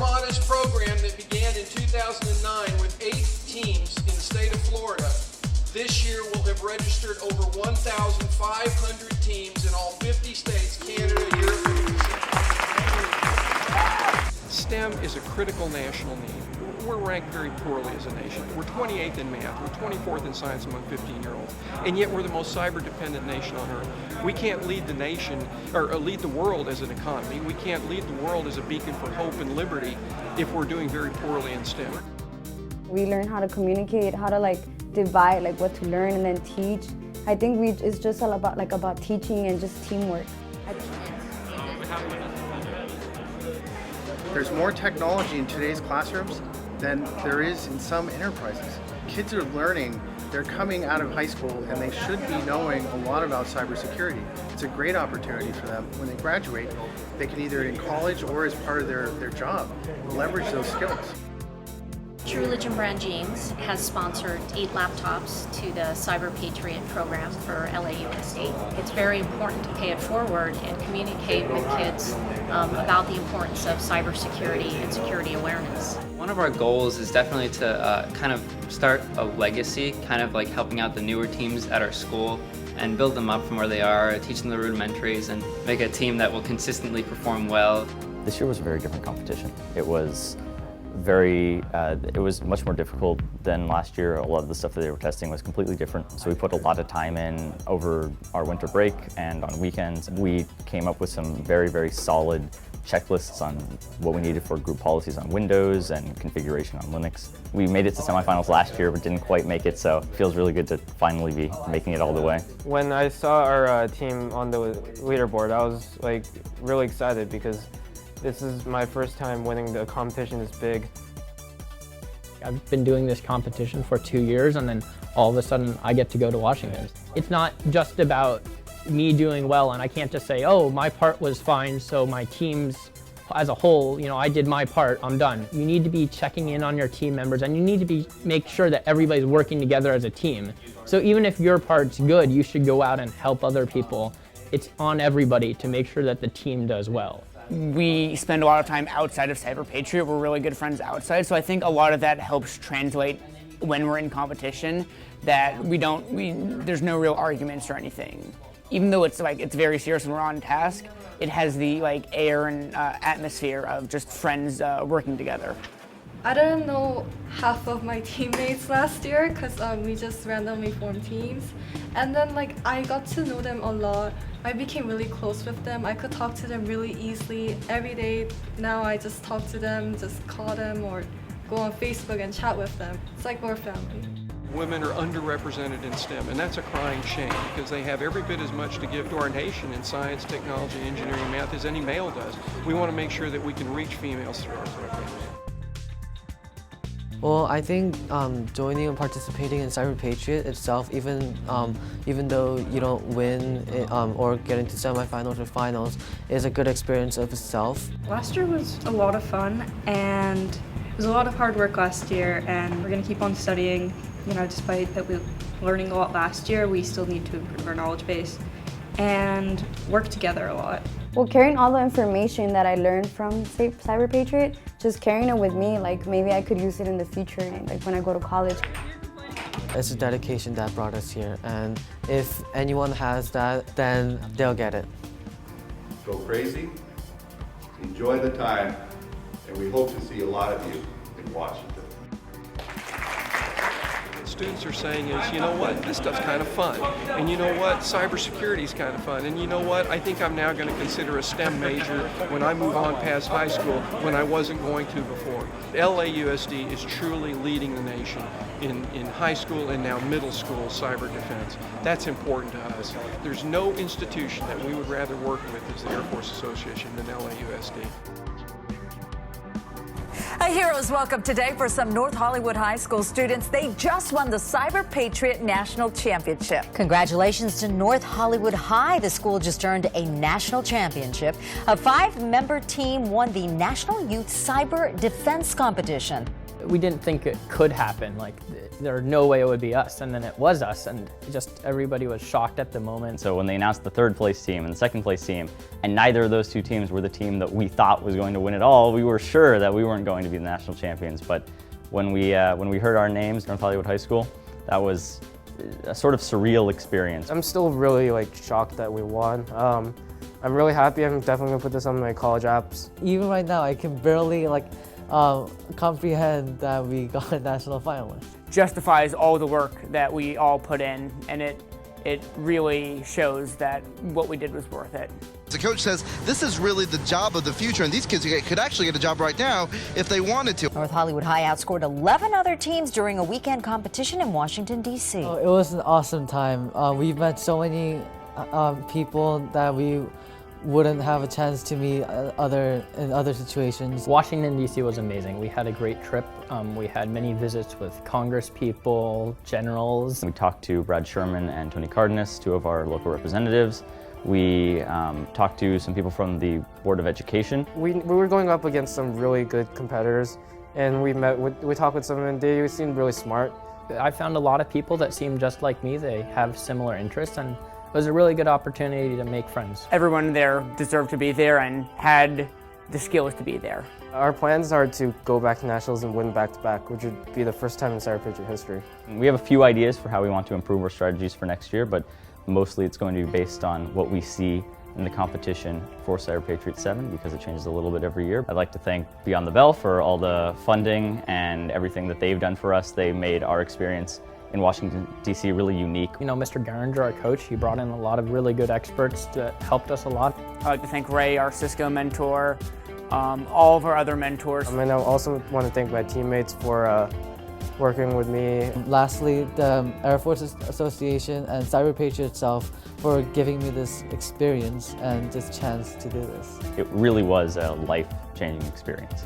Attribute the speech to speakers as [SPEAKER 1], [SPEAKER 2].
[SPEAKER 1] modest program that began in 2009 with 8 teams in the state of Florida, this year will have registered over 1,500 teams in all 50 states, Canada, Europe, and the Pacific. STEM is a critical national need. We're ranked very poorly as a nation. We're 28th in math, we're 24th in science among 15-year-olds, and yet we're the most cyber-dependent nation on earth. We can't lead the nation, or lead the world as an economy. We can't lead the world as a beacon for hope and liberty if we're doing very poorly in STEM.
[SPEAKER 2] We learn how to communicate, how to divide what to learn and then teach. I think it's just all about teaching and just teamwork.
[SPEAKER 3] There's more technology in today's classrooms than there is in some enterprises. Kids are learning, they're coming out of high school and they should be knowing a lot about cybersecurity. It's a great opportunity for them. When they graduate, they can either in college or as part of their job, leverage those skills.
[SPEAKER 4] True Religion Brand Jeans has sponsored 8 laptops to the CyberPatriot program for LAUSD. It's very important to pay it forward and communicate with kids about the importance of cybersecurity and security awareness.
[SPEAKER 5] One of our goals is definitely to kind of start a legacy, kind of like helping out the newer teams at our school and build them up from where they are, teach them the rudimentaries, and make a team that will consistently perform well.
[SPEAKER 6] This year was a very different competition. It was much more difficult than last year. A lot of the stuff that they were testing was completely different. So we put a lot of time in over our winter break and on weekends. We came up with some very, very solid checklists on what we needed for group policies on Windows and configuration on Linux. We made it to semifinals last year but didn't quite make it, so it feels really good to finally be making it all the way.
[SPEAKER 7] When I saw our team on the leaderboard, I was really excited because this is my first time winning the competition this big.
[SPEAKER 8] I've been doing this competition for 2 years, and then all of a sudden I get to go to Washington. It's not just about me doing well, and I can't just say, oh, my part was fine, so my teams as a whole, I did my part, I'm done. You need to be checking in on your team members, and you need to make sure that everybody's working together as a team. So even if your part's good, you should go out and help other people. It's on everybody to make sure that the team does well.
[SPEAKER 9] We spend a lot of time outside of CyberPatriot. We're really good friends outside, so I think a lot of that helps translate when we're in competition, that there's no real arguments or anything. Even though it's very serious when we're on task, it has the air and atmosphere of just friends working together.
[SPEAKER 10] I didn't know half of my teammates last year because we just randomly formed teams, and then I got to know them a lot. I became really close with them. I could talk to them really easily every day. Now I just talk to them, just call them or go on Facebook and chat with them. It's like we're family.
[SPEAKER 1] Women are underrepresented in STEM, and that's a crying shame because they have every bit as much to give to our nation in science, technology, engineering, and math as any male does. We want to make sure that we can reach females through our programs.
[SPEAKER 11] Well, I think joining and participating in CyberPatriot itself, even though you don't win or get into semifinals or finals, is a good experience of itself.
[SPEAKER 12] Last year was a lot of fun, and it was a lot of hard work last year, and we're going to keep on studying. Despite that we were learning a lot last year, we still need to improve our knowledge base and work together a lot.
[SPEAKER 2] Well, carrying all the information that I learned from CyberPatriot, just carrying it with me, maybe I could use it in the future, when I go to college.
[SPEAKER 11] It's a dedication that brought us here, and if anyone has that, then they'll get it.
[SPEAKER 13] Go crazy, enjoy the time, and we hope to see a lot of you in Washington.
[SPEAKER 1] Students are saying is, you know what, this stuff's kind of fun, and you know what, cybersecurity's kind of fun, and you know what, I think I'm now going to consider a STEM major when I move on past high school when I wasn't going to before. LAUSD is truly leading the nation in high school and now middle school cyber defense. That's important to us. There's no institution that we would rather work with as the Air Force Association than LAUSD.
[SPEAKER 14] A hero's welcome today for some North Hollywood High School students. They just won the CyberPatriot National Championship.
[SPEAKER 15] Congratulations to North Hollywood High. The school just earned a national championship. A 5-member team won the National Youth Cyber Defense Competition.
[SPEAKER 8] We didn't think it could happen, like there's no way it would be us, and then it was us, and just everybody was shocked at the moment.
[SPEAKER 6] So when they announced the third place team and the second place team, and neither of those two teams were the team that we thought was going to win it all, we were sure that we weren't going to be the national champions. But when we heard our names, North Hollywood High School, that was a sort of surreal experience.
[SPEAKER 7] I'm still really shocked that we won. I'm really happy. I'm definitely gonna put this on my college apps.
[SPEAKER 11] Even right now, I can barely comprehend that we got a national finalist.
[SPEAKER 9] Justifies all the work that we all put in, and it really shows that what we did was worth it.
[SPEAKER 16] The coach says this is really the job of the future, and these kids could actually get a job right now if they wanted to.
[SPEAKER 15] North Hollywood High outscored 11 other teams during a weekend competition in Washington, D.C.
[SPEAKER 11] It was an awesome time. We've met so many people that we wouldn't have a chance to meet in other situations.
[SPEAKER 8] Washington, D.C. was amazing. We had a great trip. We had many visits with Congress people, generals.
[SPEAKER 6] We talked to Brad Sherman and Tony Cardenas, two of our local representatives. We talked to some people from the Board of Education.
[SPEAKER 7] We were going up against some really good competitors, and we talked with some of them, and they seemed really smart.
[SPEAKER 8] I found a lot of people that seem just like me. They have similar interests, and it was a really good opportunity to make friends.
[SPEAKER 9] Everyone there deserved to be there and had the skills to be there.
[SPEAKER 7] Our plans are to go back to nationals and win back-to-back, which would be the first time in CyberPatriot history.
[SPEAKER 6] We have a few ideas for how we want to improve our strategies for next year, but mostly it's going to be based on what we see in the competition for CyberPatriot 7, because it changes a little bit every year. I'd like to thank Beyond the Bell for all the funding and everything that they've done for us. They made our experience in Washington, D.C. really unique.
[SPEAKER 8] You know, Mr. Garinger, our coach, he brought in a lot of really good experts that helped us a lot.
[SPEAKER 9] I'd like to thank Ray, our Cisco mentor, all of our other mentors.
[SPEAKER 7] And I also want to thank my teammates for working with me.
[SPEAKER 11] Lastly, the Air Force Association and CyberPatriot itself for giving me this experience and this chance to do this.
[SPEAKER 6] It really was a life-changing experience.